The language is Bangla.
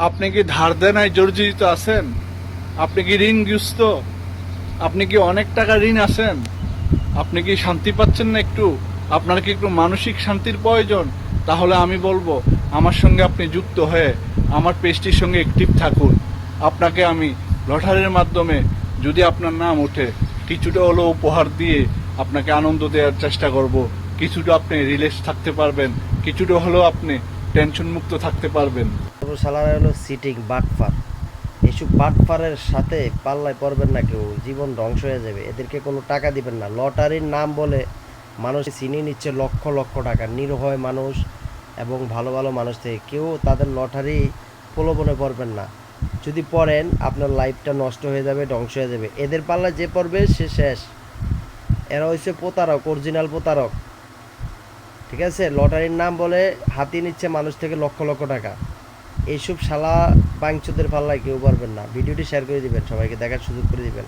আপনি কি ধার দেনায় জর্জরিত আছেন? আপনি কি ঋণগ্রস্ত? আপনি কি অনেক টাকা ঋণ আছেন? আপনি কি শান্তি পাচ্ছেন না একটু? আপনার কি একটু মানসিক শান্তির প্রয়োজন? তাহলে আমি বলবো আমার সঙ্গে আপনি যুক্ত হয়ে আমার পেজটির সঙ্গে অ্যাক্টিভ থাকুন। আপনাকে আমি লটারির মাধ্যমে যদি আপনার নাম ওঠে কিছুটা হলেও উপহার দিয়ে আপনাকে আনন্দ দেওয়ার চেষ্টা করব। কিছুটা আপনি রিল্যাক্স থাকতে পারবেন, কিছুটা হলেও আপনি টেনশন মুক্ত থাকতে পারবেন। শালারা হলো সিটিং বাটফার। এইসব বাটফারের সাথে পাল্লায় পড়বেন না কেউ, জীবন ধ্বংস হয়ে যাবে। এদেরকে কোনো টাকা দিবেন না। লটারির নাম বলে মানুষ ছিনিয়ে নিচ্ছে লক্ষ লক্ষ টাকা, নিরীহ মানুষ এবং ভালো ভালো মানুষ থেকে। কেউ তাদের লটারি প্রলোভনে পড়বেন না। যদি পড়েন আপনার লাইফটা নষ্ট হয়ে যাবে, ধ্বংস হয়ে যাবে। এদের পাল্লায় যে পড়বে সে শেষ। এরা হচ্ছে প্রতারক, অরিজিনাল প্রতারক। ঠিক আছে, লটারির নাম বলে হাতিয়ে নিচ্ছে মানুষ থেকে লক্ষ লক্ষ টাকা। এইসব শালা বাঞ্চোদের পাল্লায় কেউ পারবেন না। ভিডিওটি শেয়ার করে দিবেন, সবাইকে দেখার সুযোগ করে দিবেন।